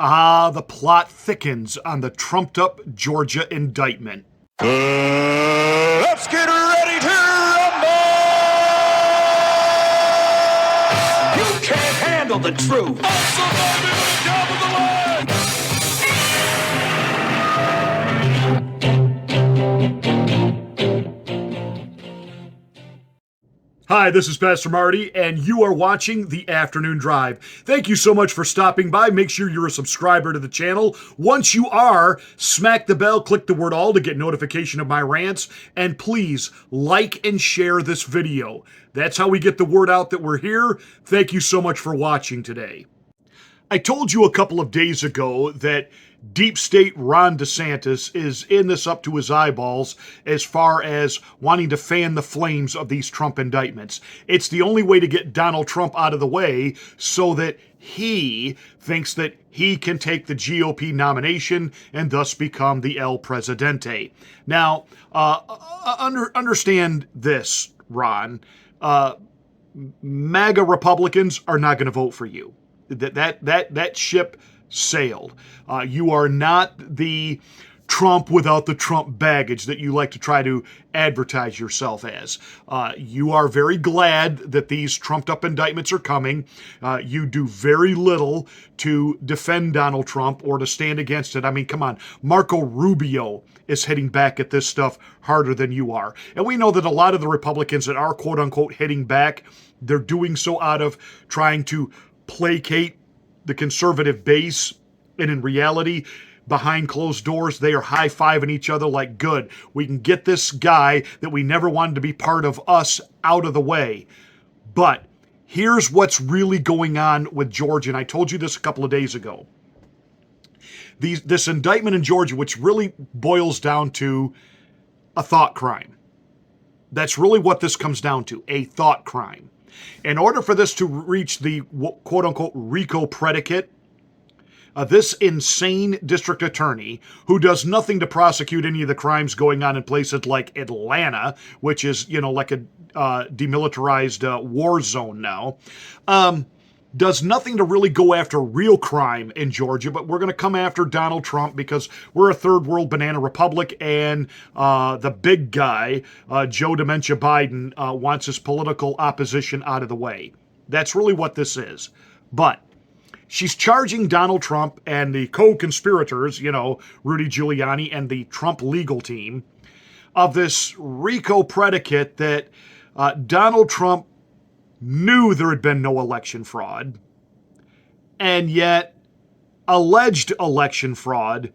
Ah, the plot thickens on the trumped-up Georgia indictment. Let's get ready to rumble! You can't handle the truth. I'm surviving on the top of the line. Hi, this is Pastor Marty, and you are watching The Afternoon Drive. Thank you so much for stopping by. Make sure you're a subscriber to the channel. Once you are, smack the bell, click the word all to get notification of my rants, and please like and share this video. That's how we get the word out that we're here. Thank you so much for watching today. I told you a couple of days ago that deep state Ron DeSantis is in this up to his eyeballs as far as wanting to fan the flames of these Trump indictments. It's the only way to get Donald Trump out of the way so that he thinks that he can take the GOP nomination and thus become the El Presidente. Now, understand this, Ron. MAGA Republicans are not going to vote for you. That ship sailed. You are not the Trump without the Trump baggage that you like to try to advertise yourself as. You are very glad that these trumped up indictments are coming. You do very little to defend Donald Trump or to stand against it. I mean, come on. Marco Rubio is hitting back at this stuff harder than you are. And we know that a lot of the Republicans that are quote unquote hitting back, they're doing so out of trying to placate the conservative base, and in reality, behind closed doors, they are high-fiving each other like, good, we can get this guy that we never wanted to be part of us out of the way. But here's what's really going on with Georgia, and I told you this a couple of days ago. This indictment in Georgia, which really boils down to a thought crime. That's really what this comes down to, a thought crime. In order for this to reach the quote-unquote RICO predicate, this insane district attorney, who does nothing to prosecute any of the crimes going on in places like Atlanta, which is, like a demilitarized war zone now, does nothing to really go after real crime in Georgia, but we're going to come after Donald Trump because we're a third world banana republic, and the big guy, Joe Dementia Biden, wants his political opposition out of the way. That's really what this is. But she's charging Donald Trump and the co-conspirators, Rudy Giuliani and the Trump legal team, of this RICO predicate that Donald Trump knew there had been no election fraud, and yet alleged election fraud,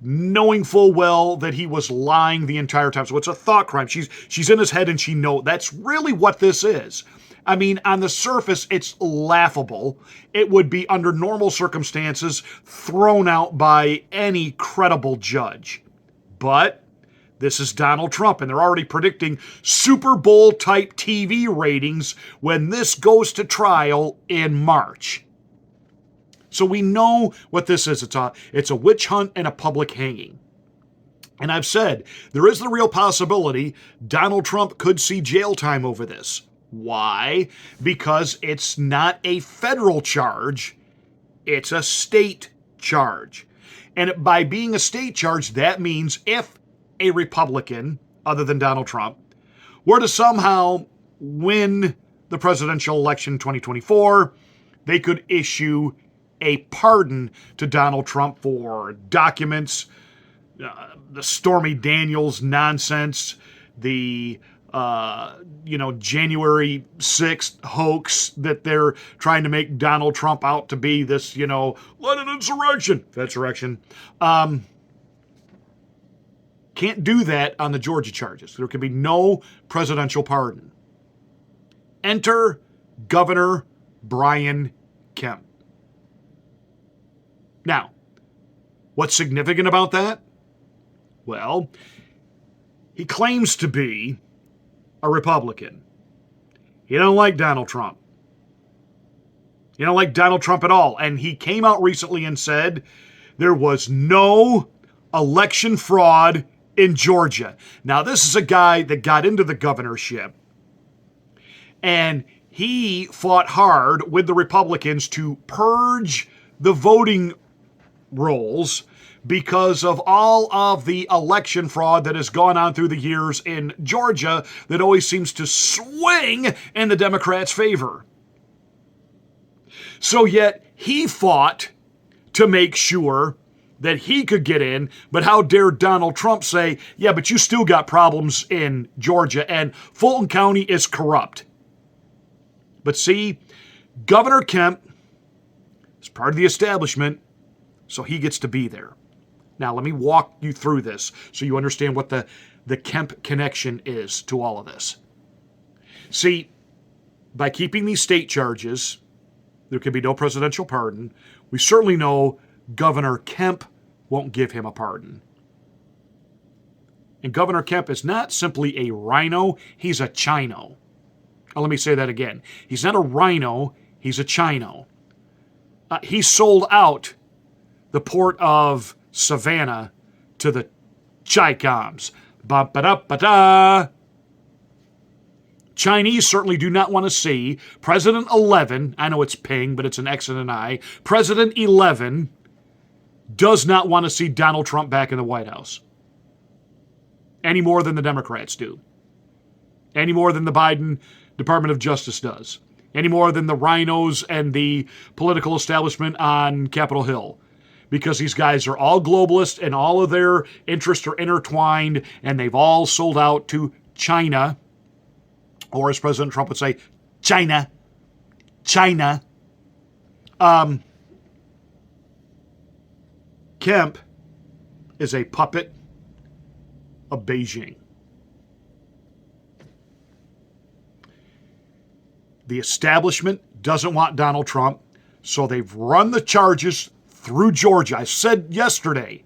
knowing full well that he was lying the entire time. So it's a thought crime. She's in his head and she knows. That's really what this is. I mean, on the surface, it's laughable. It would be, under normal circumstances, thrown out by any credible judge. But this is Donald Trump, and they're already predicting Super Bowl-type TV ratings when this goes to trial in March. So we know what this is. It's a witch hunt and a public hanging. And I've said, there is the real possibility Donald Trump could see jail time over this. Why? Because it's not a federal charge, it's a state charge. And by being a state charge, that means if a Republican, other than Donald Trump, were to somehow win the presidential election in 2024, they could issue a pardon to Donald Trump for documents, the Stormy Daniels nonsense, the January 6th hoax that they're trying to make Donald Trump out to be this, led an insurrection. Can't do that on the Georgia charges. There can be no presidential pardon. Enter Governor Brian Kemp. Now, what's significant about that? Well, he claims to be a Republican. He don't like Donald Trump. He don't like Donald Trump at all. And he came out recently and said there was no election fraud in Georgia. Now, this is a guy that got into the governorship, and he fought hard with the Republicans to purge the voting rolls because of all of the election fraud that has gone on through the years in Georgia that always seems to swing in the Democrats' favor. So yet he fought to make sure that he could get in, but how dare Donald Trump say, yeah, but you still got problems in Georgia, and Fulton County is corrupt. But see, Governor Kemp is part of the establishment, so he gets to be there. Now, let me walk you through this so you understand what the Kemp connection is to all of this. See, by keeping these state charges, there can be no presidential pardon. We certainly know Governor Kemp won't give him a pardon. And Governor Kemp is not simply a rhino, he's a chino. Now, let me say that again. He's not a rhino, he's a chino. He sold out the port of Savannah to the Chi-Coms. Ba-ba-da-ba-da. Chinese certainly do not want to see President 11, I know it's Ping, but it's an X and an I, President 11 does not want to see Donald Trump back in the White House. Any more than the Democrats do. Any more than the Biden Department of Justice does. Any more than the rhinos and the political establishment on Capitol Hill. Because these guys are all globalists and all of their interests are intertwined and they've all sold out to China. Or as President Trump would say, China. China. Kemp is a puppet of Beijing. The establishment doesn't want Donald Trump, so they've run the charges through Georgia. I said yesterday,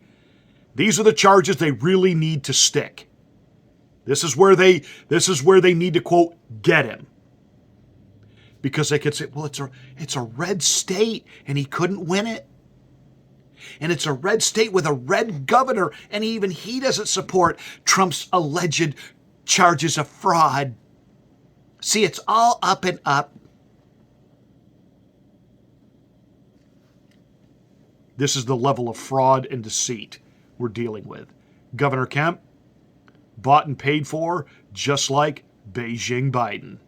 these are the charges they really need to stick. This is where they need to, quote, get him. Because they could say, well, it's a red state, and he couldn't win it. And it's a red state with a red governor, and even he doesn't support Trump's alleged charges of fraud. See, it's all up and up. This is the level of fraud and deceit we're dealing with. Governor Kemp, bought and paid for, just like Beijing Biden.